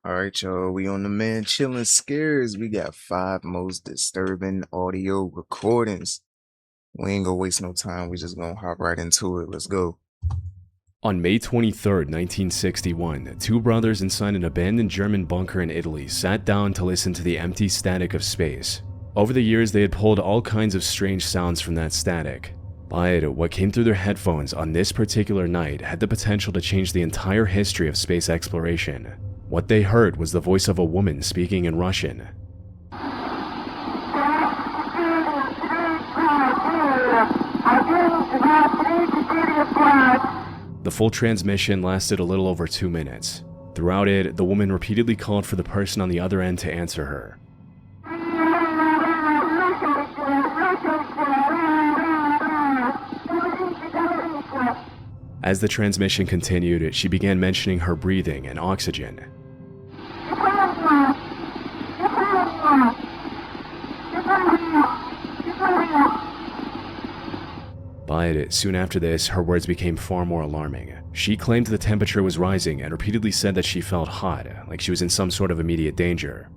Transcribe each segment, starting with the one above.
All right, y'all. We on the Man Chillin' Scares. We got five most disturbing audio recordings. We ain't gonna waste no time. We just gonna hop right into it. Let's go. On May 23, 1961, two brothers inside an abandoned German bunker in Italy sat down to listen to the empty static of space. Over the years, they had pulled all kinds of strange sounds from that static. But what came through their headphones on this particular night had the potential to change the entire history of space exploration. What they heard was the voice of a woman speaking in Russian. The full transmission lasted a little over 2 minutes. Throughout it, the woman repeatedly called for the person on the other end to answer her. As the transmission continued, she began mentioning her breathing and oxygen. But soon after this, her words became far more alarming. She claimed the temperature was rising and repeatedly said that she felt hot, like she was in some sort of immediate danger.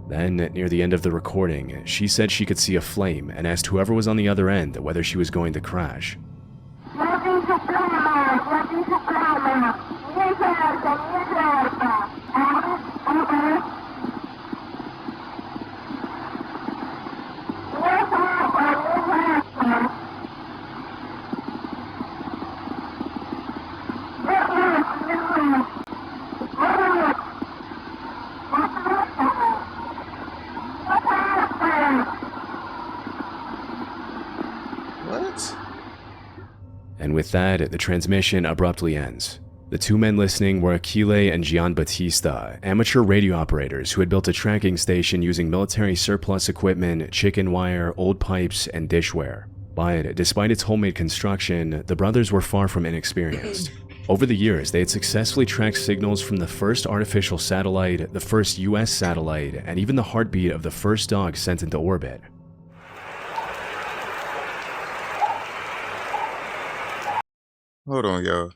Then, near the end of the recording, she said she could see a flame and asked whoever was on the other end whether she was going to crash. What? And with that, the transmission abruptly ends. The two men listening were Achille and Gian Battista, amateur radio operators who had built a tracking station using military surplus equipment, chicken wire, old pipes, and dishware. But despite its homemade construction, the brothers were far from inexperienced. Over the years, they had successfully tracked signals from the first artificial satellite, the first US satellite, and even the heartbeat of the first dog sent into orbit. Hold on, y'all.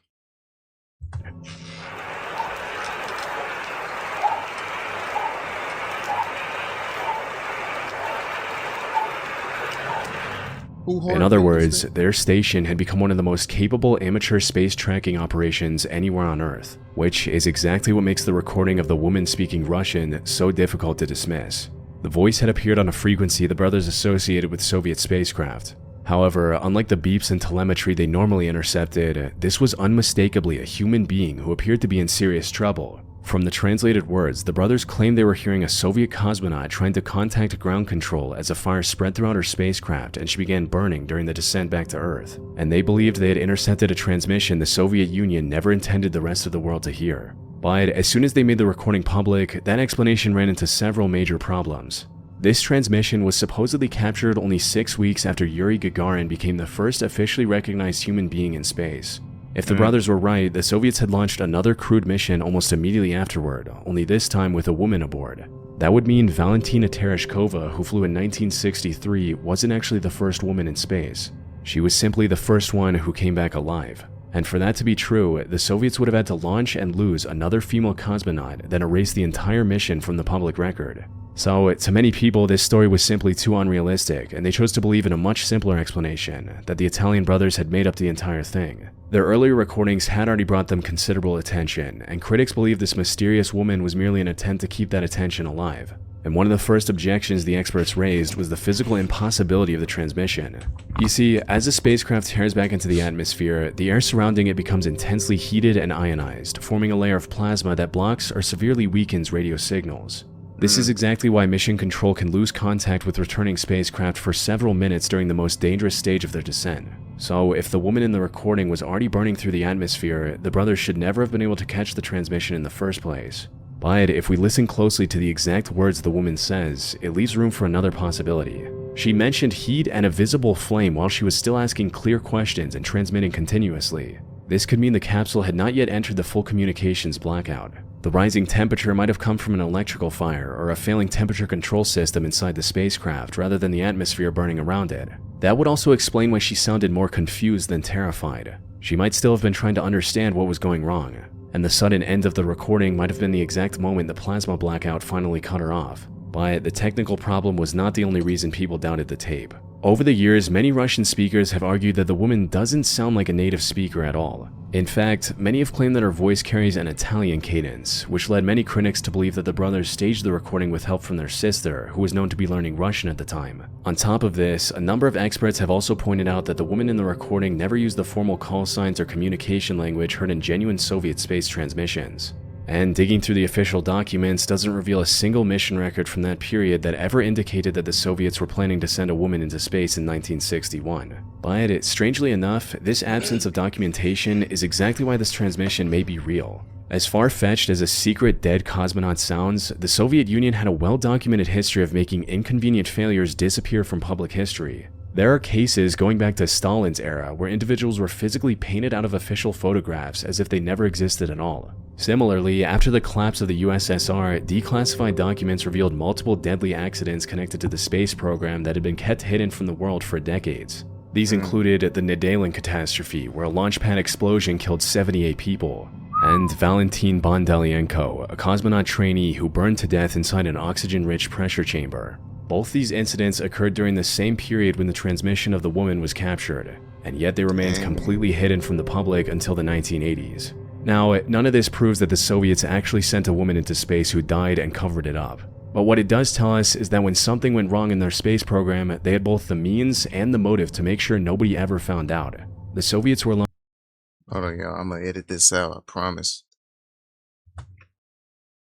In other words, their station had become one of the most capable amateur space tracking operations anywhere on Earth, which is exactly what makes the recording of the woman speaking Russian so difficult to dismiss. The voice had appeared on a frequency the brothers associated with Soviet spacecraft. However, unlike the beeps and telemetry they normally intercepted, this was unmistakably a human being who appeared to be in serious trouble. From the translated words, the brothers claimed they were hearing a Soviet cosmonaut trying to contact ground control as a fire spread throughout her spacecraft and she began burning during the descent back to Earth. And they believed they had intercepted a transmission the Soviet Union never intended the rest of the world to hear. But as soon as they made the recording public, that explanation ran into several major problems. This transmission was supposedly captured only 6 weeks after Yuri Gagarin became the first officially recognized human being in space. If the brothers were right, the Soviets had launched another crewed mission almost immediately afterward, only this time with a woman aboard. That would mean Valentina Tereshkova, who flew in 1963, wasn't actually the first woman in space. She was simply the first one who came back alive. And for that to be true, the Soviets would have had to launch and lose another female cosmonaut, then erase the entire mission from the public record. So, to many people, this story was simply too unrealistic, and they chose to believe in a much simpler explanation, that the Italian brothers had made up the entire thing. Their earlier recordings had already brought them considerable attention, and critics believed this mysterious woman was merely an attempt to keep that attention alive. And one of the first objections the experts raised was the physical impossibility of the transmission. You see, as the spacecraft tears back into the atmosphere, the air surrounding it becomes intensely heated and ionized, forming a layer of plasma that blocks or severely weakens radio signals. This is exactly why Mission Control can lose contact with returning spacecraft for several minutes during the most dangerous stage of their descent. So, if the woman in the recording was already burning through the atmosphere, the brothers should never have been able to catch the transmission in the first place. But if we listen closely to the exact words the woman says, it leaves room for another possibility. She mentioned heat and a visible flame while she was still asking clear questions and transmitting continuously. This could mean the capsule had not yet entered the full communications blackout. The rising temperature might have come from an electrical fire or a failing temperature control system inside the spacecraft rather than the atmosphere burning around it. That would also explain why she sounded more confused than terrified. She might still have been trying to understand what was going wrong, and the sudden end of the recording might have been the exact moment the plasma blackout finally cut her off. But the technical problem was not the only reason people doubted the tape. Over the years, many Russian speakers have argued that the woman doesn't sound like a native speaker at all. In fact, many have claimed that her voice carries an Italian cadence, which led many critics to believe that the brothers staged the recording with help from their sister, who was known to be learning Russian at the time. On top of this, a number of experts have also pointed out that the woman in the recording never used the formal call signs or communication language heard in genuine Soviet space transmissions. And digging through the official documents doesn't reveal a single mission record from that period that ever indicated that the Soviets were planning to send a woman into space in 1961. But strangely enough, this absence of documentation is exactly why this transmission may be real. As far-fetched as a secret dead cosmonaut sounds, the Soviet Union had a well-documented history of making inconvenient failures disappear from public history. There are cases going back to Stalin's era where individuals were physically painted out of official photographs as if they never existed at all. Similarly, after the collapse of the USSR, declassified documents revealed multiple deadly accidents connected to the space program that had been kept hidden from the world for decades. These included the Nedelin catastrophe, where a launch pad explosion killed 78 people, and Valentin Bondelienko, a cosmonaut trainee who burned to death inside an oxygen-rich pressure chamber. Both these incidents occurred during the same period when the transmission of the woman was captured, and yet they remained completely hidden from the public until the 1980s. Now, none of this proves that the Soviets actually sent a woman into space who died and covered it up. But what it does tell us is that when something went wrong in their space program, they had both the means and the motive to make sure nobody ever found out. The Soviets were Hold on, y'all. I'm gonna edit this out, I promise.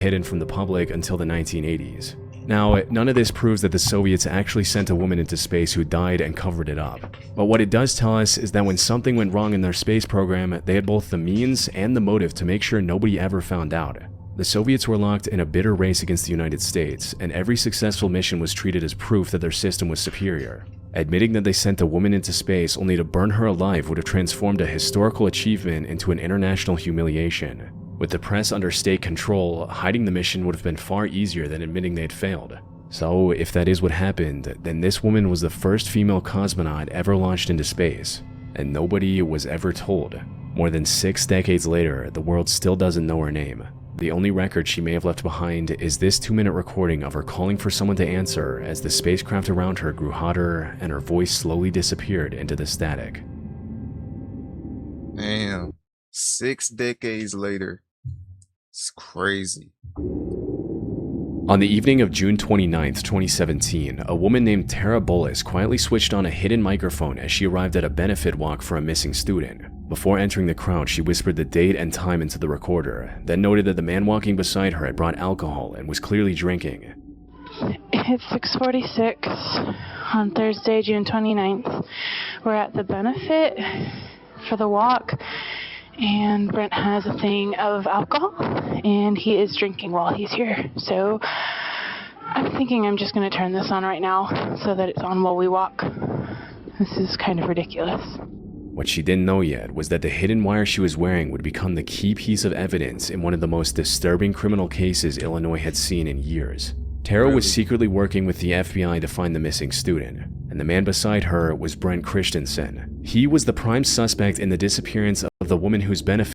hidden from the public until the 1980s. Now, none of this proves that the Soviets actually sent a woman into space who died and covered it up. But what it does tell us is that when something went wrong in their space program, they had both the means and the motive to make sure nobody ever found out. The Soviets were locked in a bitter race against the United States, and every successful mission was treated as proof that their system was superior. Admitting that they sent a woman into space only to burn her alive would have transformed a historical achievement into an international humiliation. With the press under state control, hiding the mission would have been far easier than admitting they had failed. So, if that is what happened, then this woman was the first female cosmonaut ever launched into space, and nobody was ever told. More than 6 decades later, the world still doesn't know her name. The only record she may have left behind is this 2-minute recording of her calling for someone to answer as the spacecraft around her grew hotter and her voice slowly disappeared into the static. Damn. 6 decades later. It's crazy. On the evening of June 29, 2017, a woman named Tara Bullis quietly switched on a hidden microphone as she arrived at a benefit walk for a missing student. Before entering the crowd, she whispered the date and time into the recorder, then noted that the man walking beside her had brought alcohol and was clearly drinking. It's 6:46 on Thursday, June 29th. We're at the benefit for the walk, and Brent has a thing of alcohol, and he is drinking while he's here. So I'm thinking I'm just going to turn this on right now so that it's on while we walk. This is kind of ridiculous. What she didn't know yet was that the hidden wire she was wearing would become the key piece of evidence in one of the most disturbing criminal cases Illinois had seen in years. Tara was secretly working with the FBI to find the missing student, and the man beside her was Brent Christensen. He was the prime suspect in the disappearance of the woman whose benefit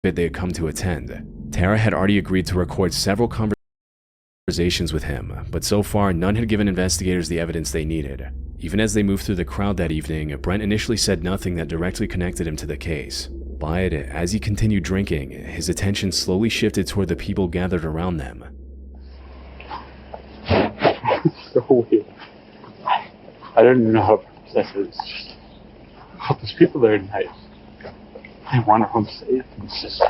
they had come to attend. Tara had already agreed to record several conversations with him, but so far none had given investigators the evidence they needed. Even as they moved through the crowd that evening, Brent initially said nothing that directly connected him to the case. But as he continued drinking, his attention slowly shifted toward the people gathered around them. So weird. I don't even know how to process it. It's just, oh, those people there tonight. They want her home safe. It's just.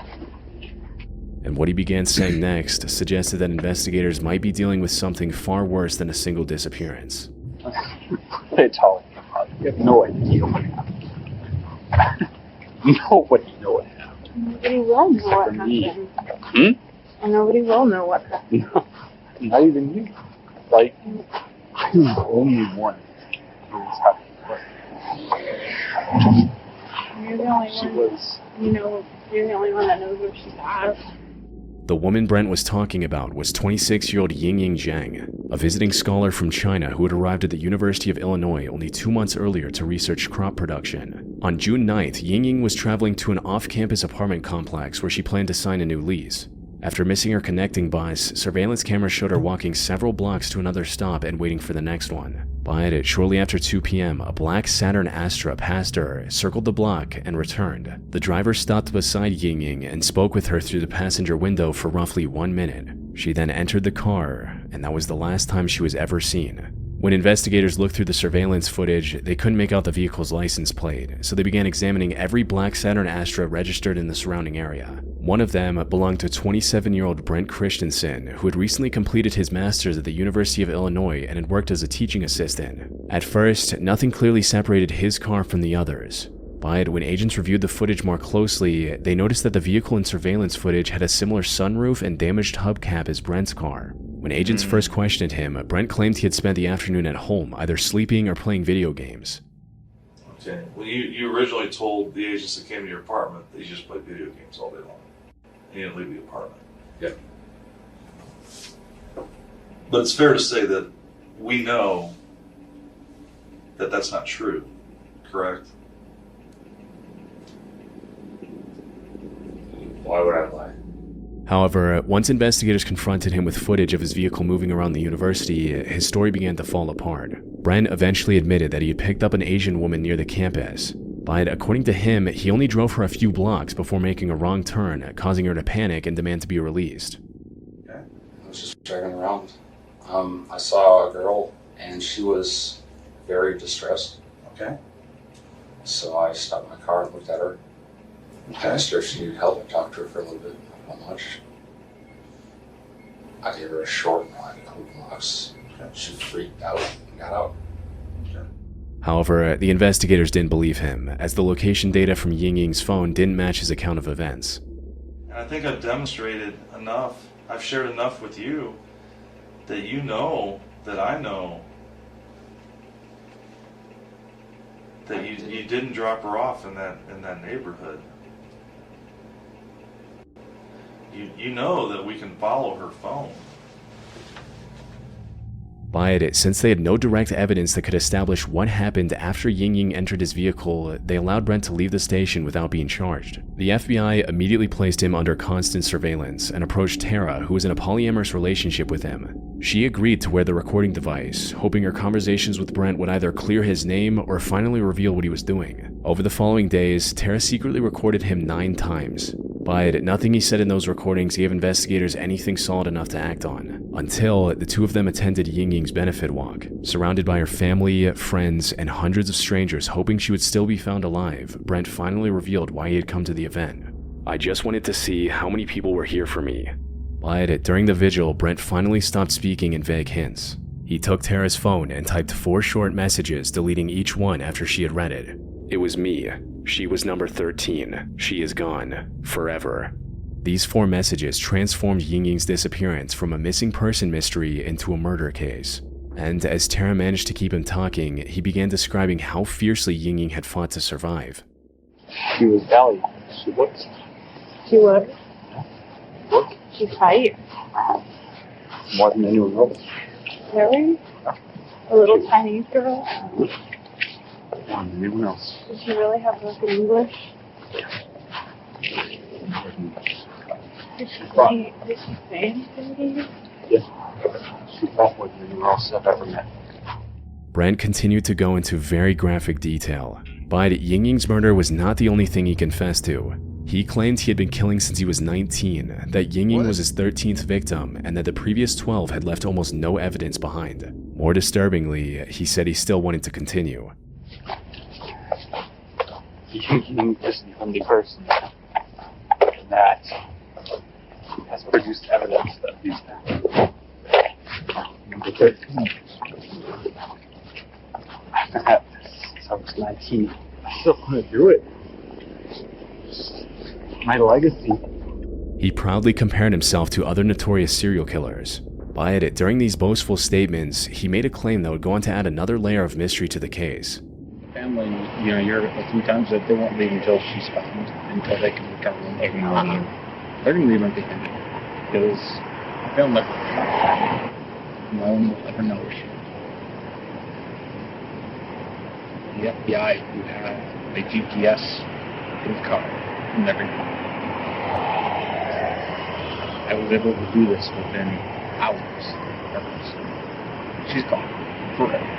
And what he began saying next suggested that investigators might be dealing with something far worse than a single disappearance. They tell me about it. You have no idea what happened. Nobody knows what happened. Nobody will know what happened. And nobody will know what happened. No, not even you. Like, I'm the only one who's happened. You're the only one. You're the only one that knows where she's at. The woman Brent was talking about was 26-year-old Yingying Zhang, a visiting scholar from China who had arrived at the University of Illinois only 2 months earlier to research crop production. On June 9th, Yingying was traveling to an off-campus apartment complex where she planned to sign a new lease. After missing her connecting bus, surveillance cameras showed her walking several blocks to another stop and waiting for the next one. But shortly after 2 p.m., a black Saturn Astra passed her, circled the block, and returned. The driver stopped beside Yingying and spoke with her through the passenger window for roughly 1 minute. She then entered the car, and that was the last time she was ever seen. When investigators looked through the surveillance footage, they couldn't make out the vehicle's license plate, so they began examining every black Saturn Astra registered in the surrounding area. One of them belonged to 27-year-old Brent Christensen, who had recently completed his master's at the University of Illinois and had worked as a teaching assistant. At first, nothing clearly separated his car from the others. But when agents reviewed the footage more closely, they noticed that the vehicle in surveillance footage had a similar sunroof and damaged hubcap as Brent's car. When agents first questioned him, Brent claimed he had spent the afternoon at home, either sleeping or playing video games. Okay. Well, you originally told the agents that came to your apartment that you just played video games all day long. And you didn't leave the apartment. Yeah. But it's fair to say that we know that that's not true, correct? Why would I lie? However, once investigators confronted him with footage of his vehicle moving around the university, his story began to fall apart. Brent eventually admitted that he had picked up an Asian woman near the campus, but according to him, he only drove her a few blocks before making a wrong turn, causing her to panic and demand to be released. I was just driving around. I saw a girl and she was very distressed. Okay. So I stopped my car and looked at her. I asked her if she needed help. I talked to her for a little bit. How much? I gave her a short ride, a couple blocks. She freaked out and got out. However, the investigators didn't believe him, as the location data from Yingying's phone didn't match his account of events. And I think I've demonstrated enough, I've shared enough with you that you know that I know that you didn't drop her off in that neighborhood. You know that we can follow her phone. But since they had no direct evidence that could establish what happened after Yingying entered his vehicle, they allowed Brent to leave the station without being charged. The FBI immediately placed him under constant surveillance and approached Tara, who was in a polyamorous relationship with him. She agreed to wear the recording device, hoping her conversations with Brent would either clear his name or finally reveal what he was doing. Over the following days, Tara secretly recorded him 9 times. But nothing he said in those recordings gave investigators anything solid enough to act on, until the two of them attended Yingying's benefit walk. Surrounded by her family, friends, and hundreds of strangers hoping she would still be found alive, Brent finally revealed why he had come to the event. "I just wanted to see how many people were here for me." But during the vigil, Brent finally stopped speaking in vague hints. He took Tara's phone and typed 4 short messages, deleting each one after she had read it. "It was me. She was number 13. She is gone. Forever." These 4 messages transformed Yingying's disappearance from a missing person mystery into a murder case. And as Tara managed to keep him talking, he began describing how fiercely Yingying had fought to survive. She was valiant. She worked. She would. Worked She fight. more than anyone else. Really? A little Chinese girl? More than anyone else. Did she really have broken English? Did she say anything to you? Yeah. She fought more than anyone else I've ever met. Brent continued to go into very graphic detail, but Yingying's murder was not the only thing he confessed to. He claimed he had been killing since he was 19, that Yingying was his 13th victim, and that the previous 12 had left almost no evidence behind. More disturbingly, he said he still wanted to continue. Yingying is the only person that has produced evidence that these happened. Number 13. I've been at this since I was 19. I still want to do it. My legacy. He proudly compared himself to other notorious serial killers. But during these boastful statements, he made a claim that would go on to add another layer of mystery to the case. Family, you're sometimes that they won't leave until she's found, until they can recover and they can leave. They're going to leave empty-handed. because they'll never know. No one will ever know where she is. The FBI who had a GPS in his car never knew. I was able to do this within hours. She's gone forever.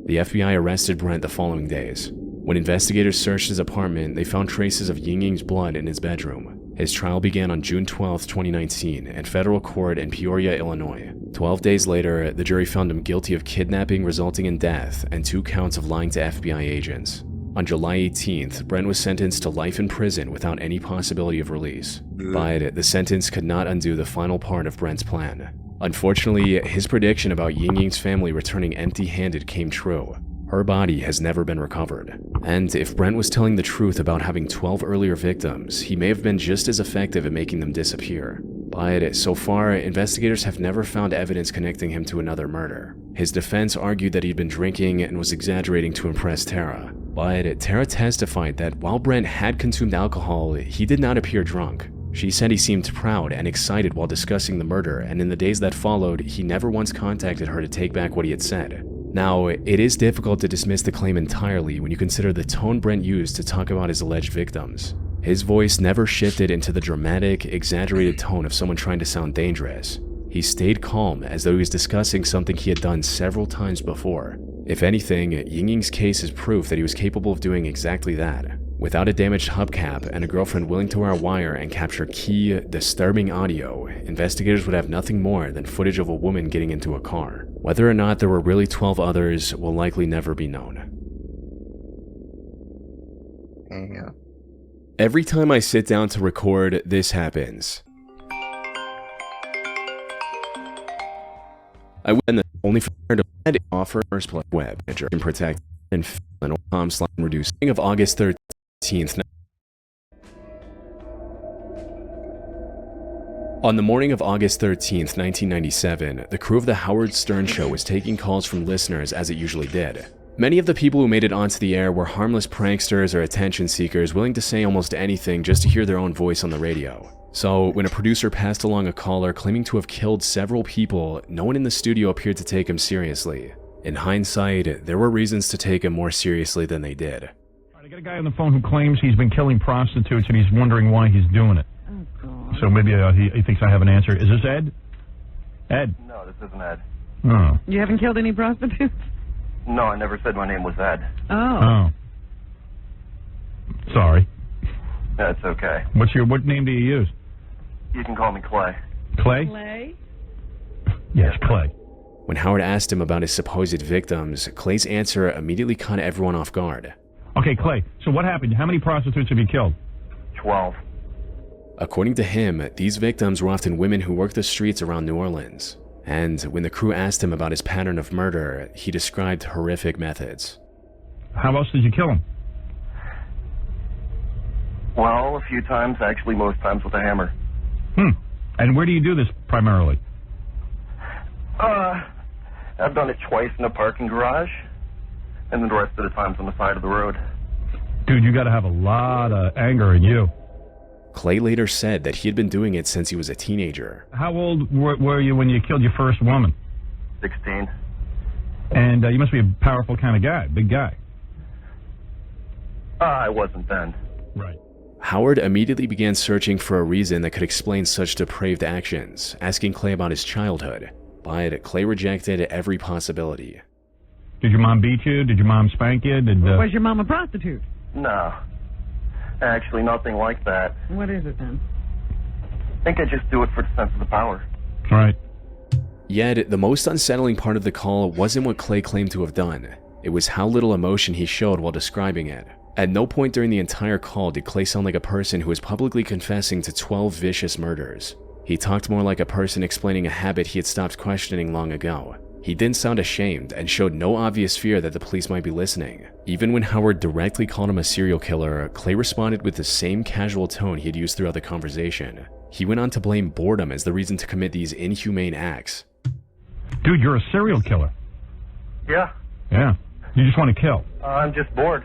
The FBI arrested Brent the following days. When investigators searched his apartment, they found traces of Ying Ying's blood in his bedroom. His trial began on June 12, 2019, in federal court in Peoria, Illinois. 12 days later, the jury found him guilty of kidnapping resulting in death and 2 counts of lying to FBI agents. On July 18th, Brent was sentenced to life in prison without any possibility of release. But the sentence could not undo the final part of Brent's plan. Unfortunately, his prediction about Ying Ying's family returning empty-handed came true. Her body has never been recovered. And if Brent was telling the truth about having 12 earlier victims, he may have been just as effective at making them disappear. But so far, investigators have never found evidence connecting him to another murder. His defense argued that he'd been drinking and was exaggerating to impress Tara. But Tara testified that while Brent had consumed alcohol, he did not appear drunk. She said he seemed proud and excited while discussing the murder, and in the days that followed, he never once contacted her to take back what he had said. Now, it is difficult to dismiss the claim entirely when you consider the tone Brent used to talk about his alleged victims. His voice never shifted into the dramatic, exaggerated tone of someone trying to sound dangerous. He stayed calm as though he was discussing something he had done several times before. If anything, Ying Ying's case is proof that he was capable of doing exactly that. Without a damaged hubcap and a girlfriend willing to wear a wire and capture key, disturbing audio, investigators would have nothing more than footage of a woman getting into a car. Whether or not there were really 12 others will likely never be known. Yeah. Every time I sit down to record, this happens. I went the only for to offer first play web manager and protect and reducing of August 13th. On the morning of August 13th, 1997, the crew of The Howard Stern Show was taking calls from listeners as it usually did. Many of the people who made it onto the air were harmless pranksters or attention seekers willing to say almost anything just to hear their own voice on the radio. So, when a producer passed along a caller claiming to have killed several people, no one in the studio appeared to take him seriously. In hindsight, there were reasons to take him more seriously than they did. I got a guy on the phone who claims he's been killing prostitutes and he's wondering why he's doing it. Oh, God. So maybe he thinks I have an answer. Is this Ed? Ed? No, this isn't Ed. Oh. You haven't killed any prostitutes? No, I never said my name was Ed. Oh. Sorry. That's okay. What name do you use? You can call me Clay. Clay? Clay? Yes, Clay. When Howard asked him about his supposed victims, Clay's answer immediately caught everyone off guard. Okay, Clay, so what happened? How many prostitutes have you killed? 12. According to him, these victims were often women who worked the streets around New Orleans. And when the crew asked him about his pattern of murder, he described horrific methods. How else did you kill him? Well, a few times, actually most times with a hammer. And where do you do this primarily? I've done it twice in a parking garage, and then the rest of the times on the side of the road. Dude, you gotta have a lot of anger in you. Clay later said that he had been doing it since he was a teenager. How old were you when you killed your first woman? 16. And you must be a powerful kind of guy, big guy. I wasn't then. Right. Howard immediately began searching for a reason that could explain such depraved actions, asking Clay about his childhood. But Clay rejected every possibility. Did your mom beat you? Did your mom spank you? Was your mom a prostitute? No. Actually, nothing like that. What is it then? I think I just do it for the sense of the power. Right. Yet, the most unsettling part of the call wasn't what Clay claimed to have done. It was how little emotion he showed while describing it. At no point during the entire call did Clay sound like a person who was publicly confessing to 12 vicious murders. He talked more like a person explaining a habit he had stopped questioning long ago. He didn't sound ashamed and showed no obvious fear that the police might be listening. Even when Howard directly called him a serial killer, Clay responded with the same casual tone he had used throughout the conversation. He went on to blame boredom as the reason to commit these inhumane acts. Dude, you're a serial killer. Yeah. Yeah. You just want to kill. I'm just bored.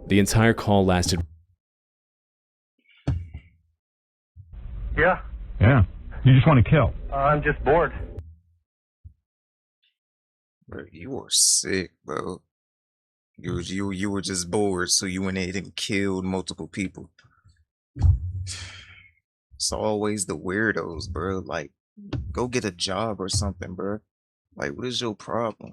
The entire call lasted. Yeah. Yeah. You just want to kill. I'm just bored. Bro, you were sick, bro. You were just bored, so you went ahead and killed multiple people. It's always the weirdos, bro. Like, go get a job or something, bro. Like, what is your problem?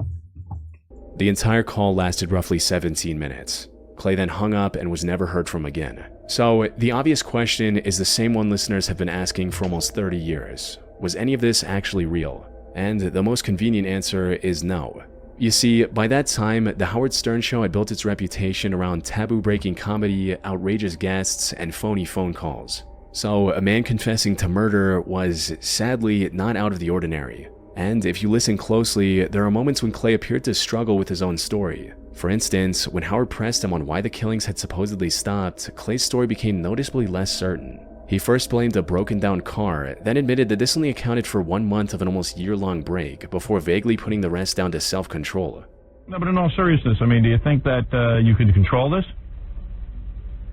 The entire call lasted roughly 17 minutes. Clay then hung up and was never heard from again. So, the obvious question is the same one listeners have been asking for almost 30 years. Was any of this actually real? And the most convenient answer is no. You see, by that time, The Howard Stern Show had built its reputation around taboo-breaking comedy, outrageous guests, and phony phone calls. So, a man confessing to murder was, sadly, not out of the ordinary. And if you listen closely, there are moments when Clay appeared to struggle with his own story. For instance, when Howard pressed him on why the killings had supposedly stopped, Clay's story became noticeably less certain. He first blamed a broken-down car, then admitted that this only accounted for 1 month of an almost year-long break, before vaguely putting the rest down to self-control. No, but in all seriousness, I mean, do you think that you can control this?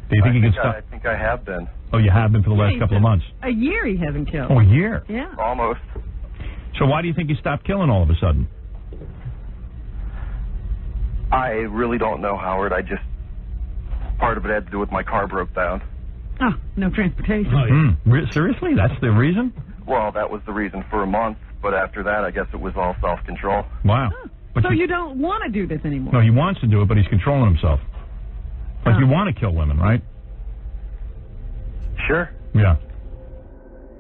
Do you think you can stop? I think I have been. Oh, you have been for the last couple of months? A year he hasn't killed. Oh, a year? Yeah. Almost. So why do you think you stopped killing all of a sudden? I really don't know, Howard. Part of it had to do with my car broke down. Oh, no transportation. Oh, yeah. Seriously? That's the reason? Well, that was the reason for a month, but after that, I guess it was all self-control. Wow. Oh. But So you don't want to do this anymore? No, he wants to do it, but he's controlling himself. Like, you want to kill women, right? Sure. Yeah.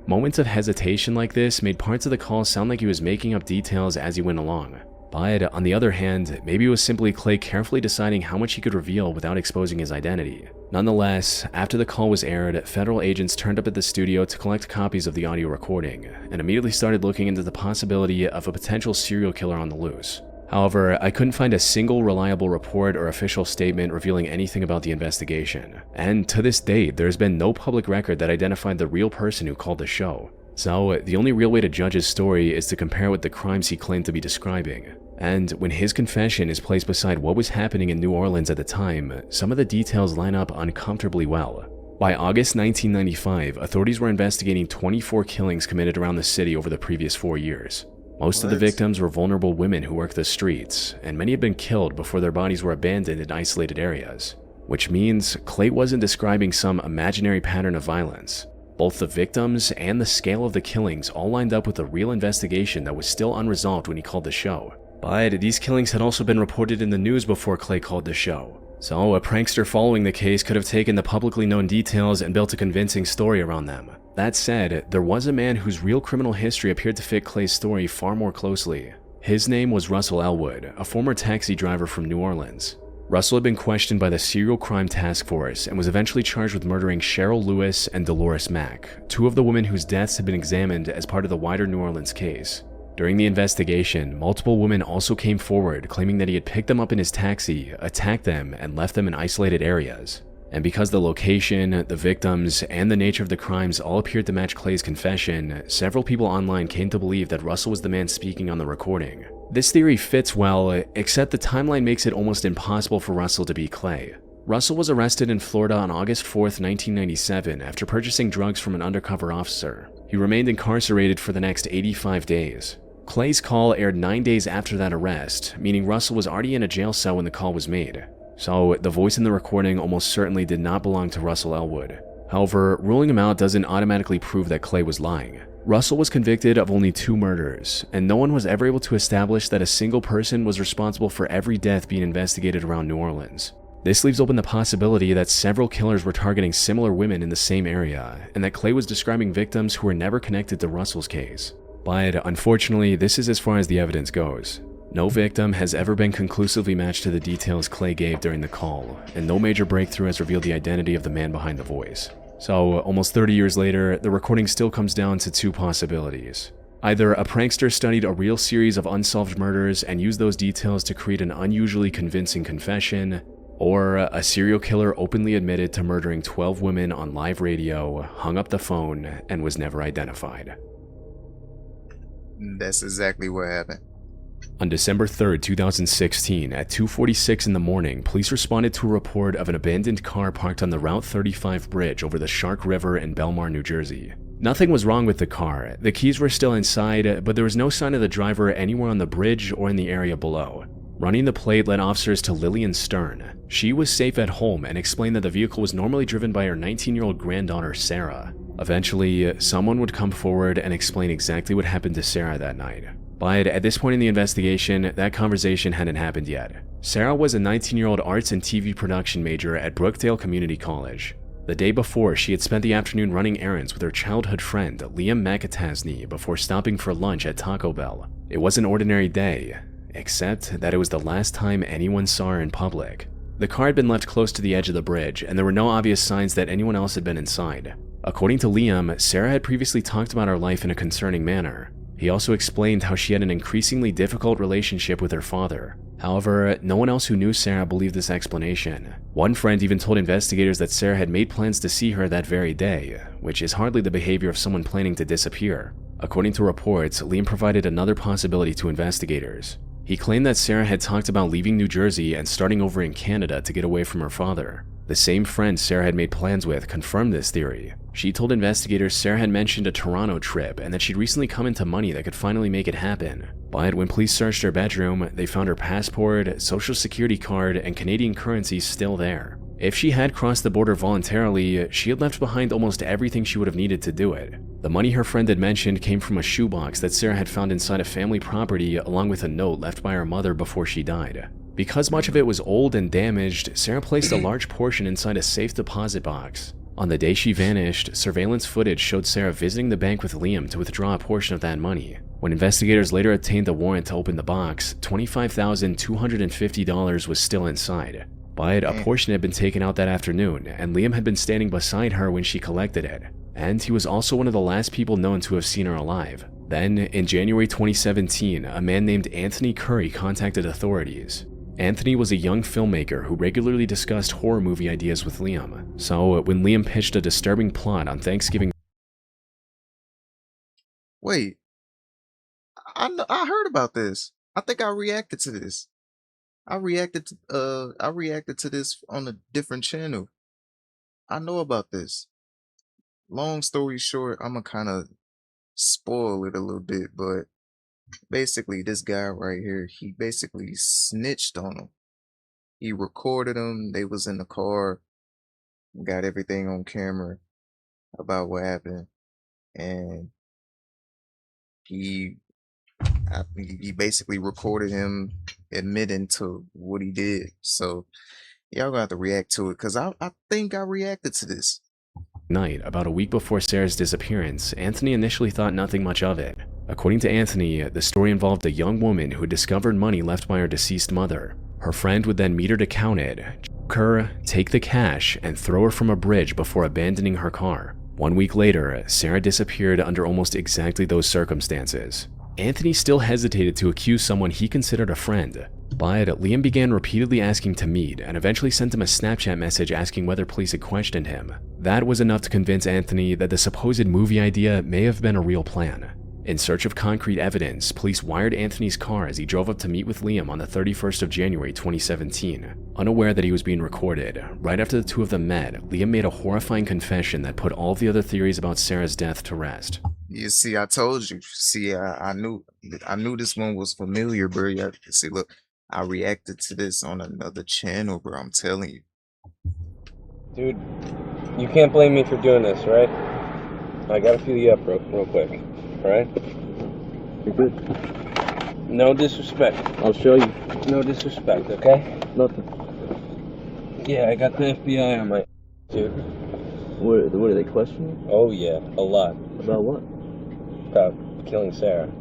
Moments of hesitation like this made parts of the call sound like he was making up details as he went along. But on the other hand, maybe it was simply Clay carefully deciding how much he could reveal without exposing his identity. Nonetheless, after the call was aired, federal agents turned up at the studio to collect copies of the audio recording, and immediately started looking into the possibility of a potential serial killer on the loose. However, I couldn't find a single reliable report or official statement revealing anything about the investigation. And to this date, there's been no public record that identified the real person who called the show. So, the only real way to judge his story is to compare it with the crimes he claimed to be describing. And when his confession is placed beside what was happening in New Orleans at the time, some of the details line up uncomfortably well. By August 1995, authorities were investigating 24 killings committed around the city over the previous 4 years. Most of the victims were vulnerable women who worked the streets, and many had been killed before their bodies were abandoned in isolated areas. Which means Clay wasn't describing some imaginary pattern of violence. Both the victims and the scale of the killings all lined up with a real investigation that was still unresolved when he called the show. But these killings had also been reported in the news before Clay called the show. So a prankster following the case could have taken the publicly known details and built a convincing story around them. That said, there was a man whose real criminal history appeared to fit Clay's story far more closely. His name was Russell Elwood, a former taxi driver from New Orleans. Russell had been questioned by the Serial Crime Task Force and was eventually charged with murdering Cheryl Lewis and Dolores Mack, two of the women whose deaths had been examined as part of the wider New Orleans case. During the investigation, multiple women also came forward claiming that he had picked them up in his taxi, attacked them, and left them in isolated areas. And because the location, the victims, and the nature of the crimes all appeared to match Clay's confession, several people online came to believe that Russell was the man speaking on the recording. This theory fits well, except the timeline makes it almost impossible for Russell to be Clay. Russell was arrested in Florida on August 4th, 1997 after purchasing drugs from an undercover officer. He remained incarcerated for the next 85 days. Clay's call aired 9 days after that arrest, meaning Russell was already in a jail cell when the call was made. So, the voice in the recording almost certainly did not belong to Russell Elwood. However, ruling him out doesn't automatically prove that Clay was lying. Russell was convicted of only 2 murders, and no one was ever able to establish that a single person was responsible for every death being investigated around New Orleans. This leaves open the possibility that several killers were targeting similar women in the same area, and that Clay was describing victims who were never connected to Russell's case. But unfortunately, this is as far as the evidence goes. No victim has ever been conclusively matched to the details Clay gave during the call, and no major breakthrough has revealed the identity of the man behind the voice. So, almost 30 years later, the recording still comes down to 2 possibilities. Either a prankster studied a real series of unsolved murders and used those details to create an unusually convincing confession, or a serial killer openly admitted to murdering 12 women on live radio, hung up the phone, and was never identified. That's exactly what happened. On December 3rd, 2016, at 2:46 in the morning, police responded to a report of an abandoned car parked on the Route 35 bridge over the Shark River in Belmar, New Jersey. Nothing was wrong with the car. The keys were still inside, but there was no sign of the driver anywhere on the bridge or in the area below. Running the plate led officers to Lillian Stern. She was safe at home and explained that the vehicle was normally driven by her 19-year-old granddaughter, Sarah. Eventually, someone would come forward and explain exactly what happened to Sarah that night. But at this point in the investigation, that conversation hadn't happened yet. Sarah was a 19-year-old arts and TV production major at Brookdale Community College. The day before, she had spent the afternoon running errands with her childhood friend, Liam McAtasney, before stopping for lunch at Taco Bell. It was an ordinary day, except that it was the last time anyone saw her in public. The car had been left close to the edge of the bridge, and there were no obvious signs that anyone else had been inside. According to Liam, Sarah had previously talked about her life in a concerning manner. He also explained how she had an increasingly difficult relationship with her father. However, no one else who knew Sarah believed this explanation. One friend even told investigators that Sarah had made plans to see her that very day, which is hardly the behavior of someone planning to disappear. According to reports, Liam provided another possibility to investigators. He claimed that Sarah had talked about leaving New Jersey and starting over in Canada to get away from her father. The same friend Sarah had made plans with confirmed this theory. She told investigators Sarah had mentioned a Toronto trip and that she'd recently come into money that could finally make it happen. But when police searched her bedroom, they found her passport, social security card, and Canadian currency still there. If she had crossed the border voluntarily, she had left behind almost everything she would have needed to do it. The money her friend had mentioned came from a shoebox that Sarah had found inside a family property along with a note left by her mother before she died. Because much of it was old and damaged, Sarah placed a large portion inside a safe deposit box. On the day she vanished, surveillance footage showed Sarah visiting the bank with Liam to withdraw a portion of that money. When investigators later obtained the warrant to open the box, $25,250 was still inside. But a portion had been taken out that afternoon, and Liam had been standing beside her when she collected it. And he was also one of the last people known to have seen her alive. Then, in January 2017, a man named Anthony Curry contacted authorities. Anthony was a young filmmaker who regularly discussed horror movie ideas with Liam. So, when Liam pitched a disturbing plot on Thanksgiving... Wait. I heard about this. I think I reacted to this. I reacted to this on a different channel. I know about this. Long story short, I'm gonna kind of spoil it a little bit, but basically this guy right here, he basically snitched on him. He recorded them. They was in the car, got everything on camera about what happened, and he basically recorded him admitting to what he did. So y'all gonna have to react to it, because I think I reacted to this. Night, about a week before Sarah's disappearance, Anthony initially thought nothing much of it. According to Anthony, the story involved a young woman who discovered money left by her deceased mother. Her friend would then meet her to count it, choke her, take the cash, and throw her from a bridge before abandoning her car. 1 week later, Sarah disappeared under almost exactly those circumstances. Anthony still hesitated to accuse someone he considered a friend, but Liam began repeatedly asking to meet and eventually sent him a Snapchat message asking whether police had questioned him. That was enough to convince Anthony that the supposed movie idea may have been a real plan. In search of concrete evidence, police wired Anthony's car as he drove up to meet with Liam on the 31st of January 2017. Unaware that he was being recorded, right after the two of them met, Liam made a horrifying confession that put all the other theories about Sarah's death to rest. You see, I told you. See, I knew this one was familiar, bro. See, look, I reacted to this on another channel, bro. I'm telling you. Dude, you can't blame me for doing this, right? I gotta feel you up real quick, alright? You're good. No disrespect. I'll show you. No disrespect, okay? Nothing. Yeah, I got the FBI on my dude. What are they questioning? Oh yeah, a lot. About what? About killing Sarah.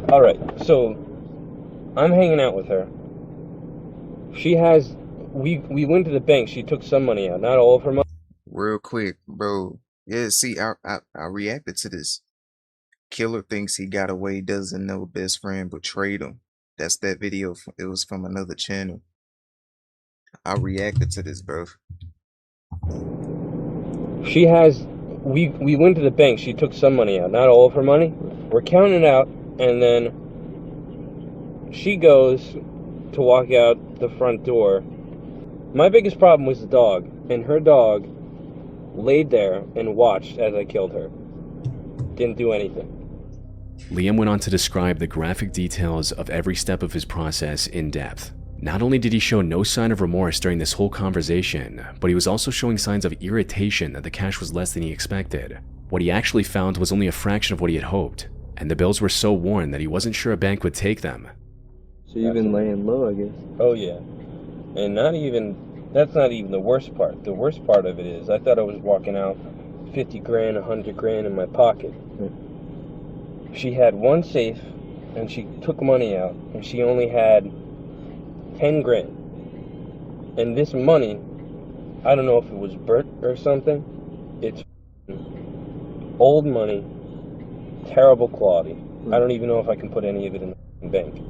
Alright, so I'm hanging out with her. She has we went to the bank, she took some money out, not all of her money. Real quick, bro. Yeah, see, I reacted to this. Killer thinks he got away, doesn't know best friend betrayed him. That's that video. It was from another channel. I reacted to this, bro. She has we went to the bank, she took some money out, not all of her money. We're counting it out, and then she goes to walk out the front door. My biggest problem was the dog, and her dog laid there and watched as I killed her. Didn't do anything. Liam went on to describe the graphic details of every step of his process in depth. Not only did he show no sign of remorse during this whole conversation, but he was also showing signs of irritation that the cash was less than he expected. What he actually found was only a fraction of what he had hoped, and the bills were so worn that he wasn't sure a bank would take them. So you've been laying low, I guess. Oh yeah. And that's not even the worst part. The worst part of it is, I thought I was walking out 50 grand, 100 grand in my pocket. She had one safe, and she took money out, and she only had 10 grand. And this money, I don't know if it was burnt or something. It's old money, terrible quality. I don't even know if I can put any of it in the bank.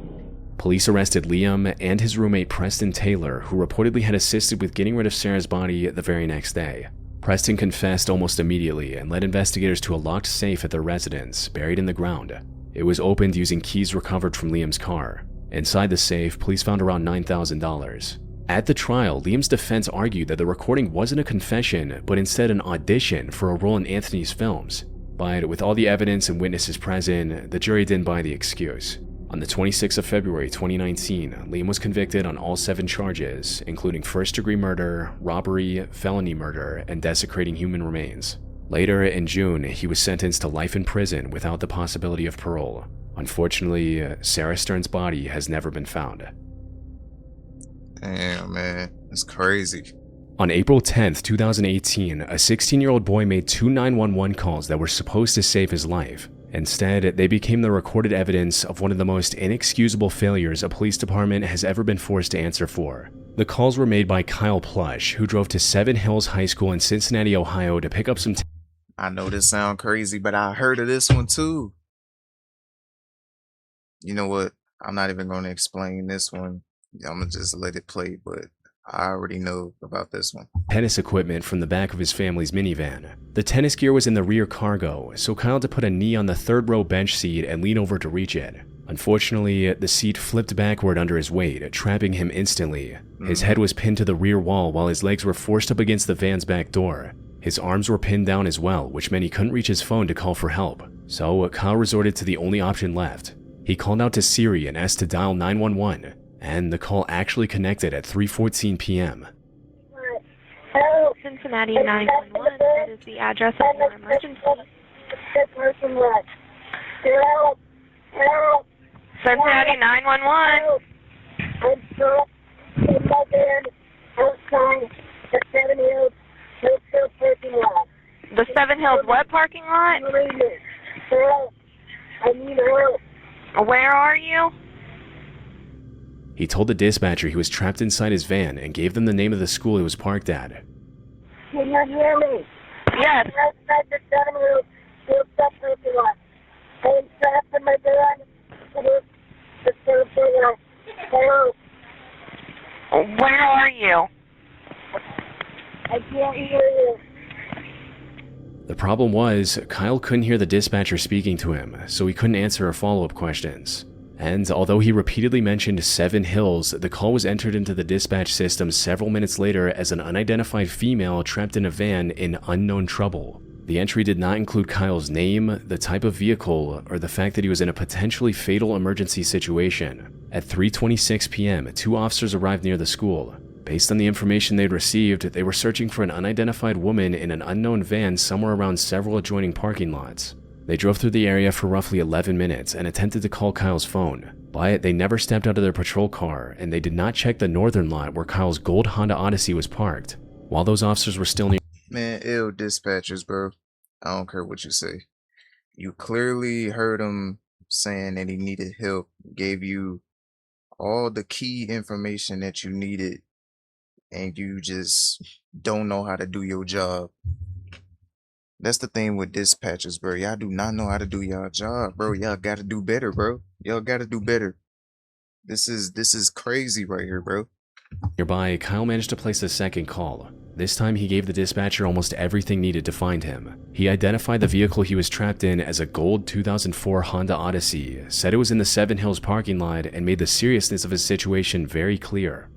Police arrested Liam and his roommate Preston Taylor, who reportedly had assisted with getting rid of Sarah's body the very next day. Preston confessed almost immediately and led investigators to a locked safe at their residence, buried in the ground. It was opened using keys recovered from Liam's car. Inside the safe, police found around $9,000. At the trial, Liam's defense argued that the recording wasn't a confession, but instead an audition for a role in Anthony's films. But with all the evidence and witnesses present, the jury didn't buy the excuse. On the 26th of February 2019, Liam was convicted on all 7 charges, including first-degree murder, robbery, felony murder, and desecrating human remains. Later, in June, he was sentenced to life in prison without the possibility of parole. Unfortunately, Sarah Stern's body has never been found. Damn, man. That's crazy. On April 10th, 2018, a 16-year-old boy made 2 911 calls that were supposed to save his life. Instead, they became the recorded evidence of one of the most inexcusable failures a police department has ever been forced to answer for. The calls were made by Kyle Plush, who drove to Seven Hills High School in Cincinnati, Ohio to pick up some I know this sounds crazy, but I heard of this one too. You know what? I'm not even going to explain this one. I'm going to just let it play, but I already know about this one. Tennis equipment from the back of his family's minivan. The tennis gear was in the rear cargo, so Kyle had to put a knee on the third row bench seat and lean over to reach it. Unfortunately, the seat flipped backward under his weight, trapping him instantly. His head was pinned to the rear wall while his legs were forced up against the van's back door. His arms were pinned down as well, which meant he couldn't reach his phone to call for help. So Kyle resorted to the only option left. He called out to Siri and asked to dial 911. And the call actually connected at 3:14 p.m. Hello, Cincinnati 911. That is the address of your emergency. Cincinnati 911. I'm stuck in my van outside the Seven Hills Hotel parking lot. The Seven Hills what parking lot? I need help. Where are you? He told the dispatcher he was trapped inside his van and gave them the name of the school he was parked at. Can you hear me? Yes. Outside the Seven Hills Hotel parking lot. I'm trapped in my van. The parking lot. Hello. Where are you? I can't hear you. The problem was, Kyle couldn't hear the dispatcher speaking to him, so he couldn't answer her follow-up questions. And although he repeatedly mentioned Seven Hills, the call was entered into the dispatch system several minutes later as an unidentified female trapped in a van in unknown trouble. The entry did not include Kyle's name, the type of vehicle, or the fact that he was in a potentially fatal emergency situation. At 3:26 p.m., 2 officers arrived near the school. Based on the information they'd received, they were searching for an unidentified woman in an unknown van somewhere around several adjoining parking lots. They drove through the area for roughly 11 minutes and attempted to call Kyle's phone, but they never stepped out of their patrol car, and they did not check the northern lot where Kyle's gold Honda Odyssey was parked. While those officers were still near— Man, ill dispatchers, bro. I don't care what you say. You clearly heard him saying that he needed help, gave you all the key information that you needed, and you just don't know how to do your job. That's the thing with dispatchers, bro. Y'all do not know how to do y'all job, bro. Y'all gotta do better, bro. Y'all gotta do better. This is crazy right here, bro. Nearby, Kyle managed to place a second call. This time he gave the dispatcher almost everything needed to find him. He identified the vehicle he was trapped in as a gold 2004 Honda Odyssey, said it was in the Seven Hills parking lot, and made the seriousness of his situation very clear.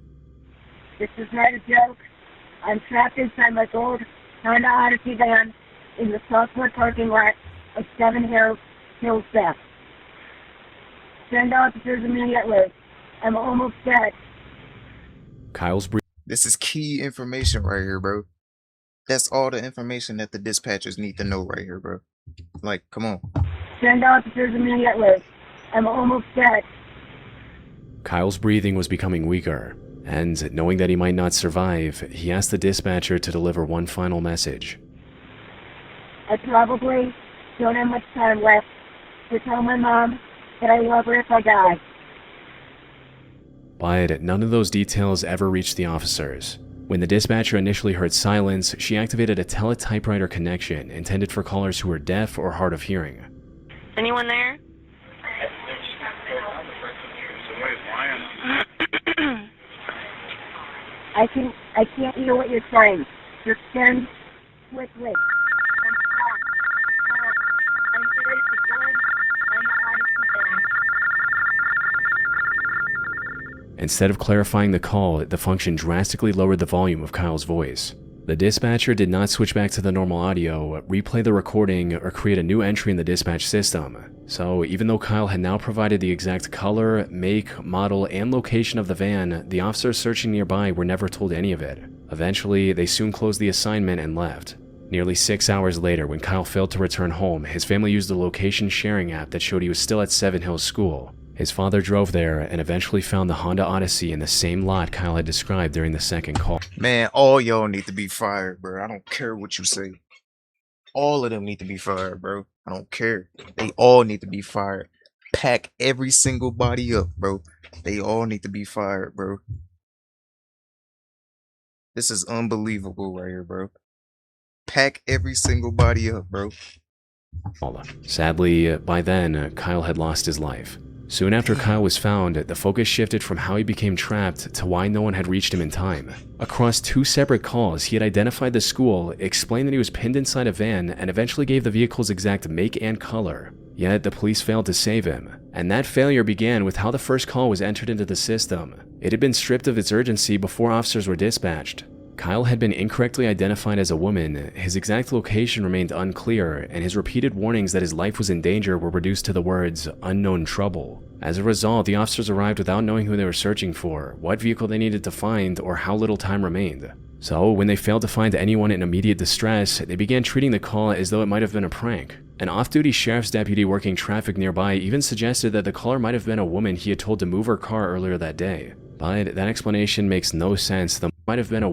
This is not a joke. I'm trapped inside my gold Honda Odyssey van in the Southwood parking lot of 7 Hills theft. Send officers immediately. I'm almost dead. Kyle's This is key information right here, bro. That's all the information that the dispatchers need to know right here, bro. Like, come on. Send officers immediately. I'm almost dead. Kyle's breathing was becoming weaker, and knowing that he might not survive, he asked the dispatcher to deliver one final message. I probably don't have much time left to tell my mom that I love her if I die. But none of those details ever reached the officers. When the dispatcher initially heard silence, she activated a teletypewriter connection intended for callers who were deaf or hard of hearing. Anyone there? I can't hear what you're saying. Just send quickly. I'm ready to go. I'm out of. Instead of clarifying the call, the function drastically lowered the volume of Kyle's voice. The dispatcher did not switch back to the normal audio, replay the recording, or create a new entry in the dispatch system. So even though Kyle had now provided the exact color, make, model, and location of the van, the officers searching nearby were never told any of it. Eventually, they soon closed the assignment and left. Nearly 6 hours later, when Kyle failed to return home, his family used a location sharing app that showed he was still at Seven Hills School. His father drove there and eventually found the Honda Odyssey in the same lot Kyle had described during the second call. Man, all y'all need to be fired, bro. I don't care what you say. All of them need to be fired, bro. I don't care. They all need to be fired. Pack every single body up, bro. They all need to be fired, bro. This is unbelievable right here, bro. Pack every single body up, bro. Sadly, by then, Kyle had lost his life. Soon after Kyle was found, the focus shifted from how he became trapped to why no one had reached him in time. Across 2 separate calls, he had identified the school, explained that he was pinned inside a van, and eventually gave the vehicle's exact make and color. Yet the police failed to save him, and that failure began with how the first call was entered into the system. It had been stripped of its urgency before officers were dispatched. Kyle had been incorrectly identified as a woman, his exact location remained unclear, and his repeated warnings that his life was in danger were reduced to the words, "unknown trouble." As a result, the officers arrived without knowing who they were searching for, what vehicle they needed to find, or how little time remained. So, when they failed to find anyone in immediate distress, they began treating the call as though it might have been a prank. An off-duty sheriff's deputy working traffic nearby even suggested that the caller might have been a woman he had told to move her car earlier that day. But that explanation makes no sense. There might have been a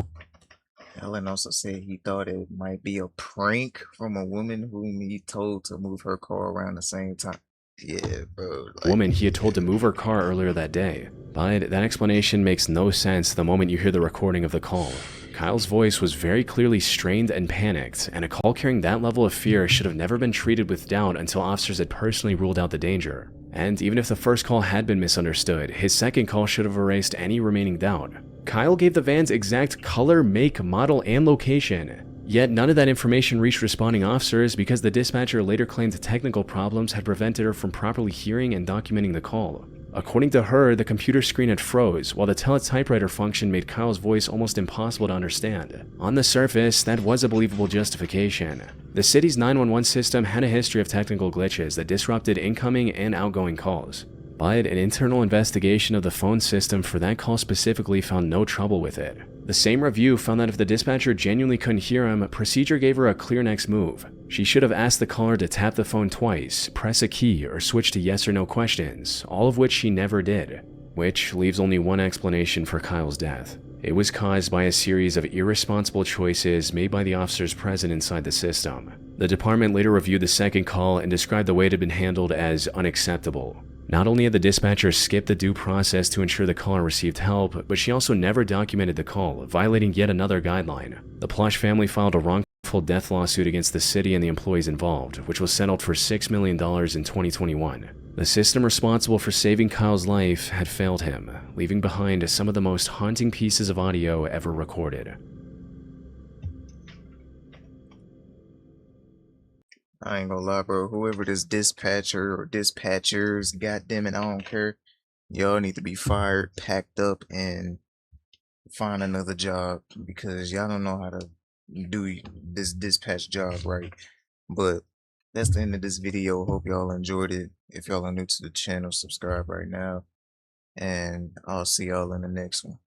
Ellen also said he thought it might be a prank from a woman whom he told to move her car around the same time. Yeah, bro. Woman he had told to move her car earlier that day. But that explanation makes no sense the moment you hear the recording of the call. Kyle's voice was very clearly strained and panicked, and a call carrying that level of fear should have never been treated with doubt until officers had personally ruled out the danger. And even if the first call had been misunderstood, his second call should have erased any remaining doubt. Kyle gave the van's exact color, make, model, and location. Yet none of that information reached responding officers because the dispatcher later claimed technical problems had prevented her from properly hearing and documenting the call. According to her, the computer screen had froze, while the teletypewriter function made Kyle's voice almost impossible to understand. On the surface, that was a believable justification. The city's 911 system had a history of technical glitches that disrupted incoming and outgoing calls. But an internal investigation of the phone system for that call specifically found no trouble with it. The same review found that if the dispatcher genuinely couldn't hear him, procedure gave her a clear next move. She should have asked the caller to tap the phone twice, press a key, or switch to yes or no questions, all of which she never did. Which leaves only one explanation for Kyle's death. It was caused by a series of irresponsible choices made by the officers present inside the system. The department later reviewed the second call and described the way it had been handled as unacceptable. Not only had the dispatcher skipped the due process to ensure the caller received help, but she also never documented the call, violating yet another guideline. The Plush family filed a wrongful death lawsuit against the city and the employees involved, which was settled for $6 million in 2021. The system responsible for saving Kyle's life had failed him, leaving behind some of the most haunting pieces of audio ever recorded. I ain't gonna lie, bro. Whoever this dispatcher or dispatchers, goddammit, I don't care. Y'all need to be fired, packed up, and find another job because y'all don't know how to do this dispatch job right. But that's the end of this video. Hope y'all enjoyed it. If y'all are new to the channel, subscribe right now. And I'll see y'all in the next one.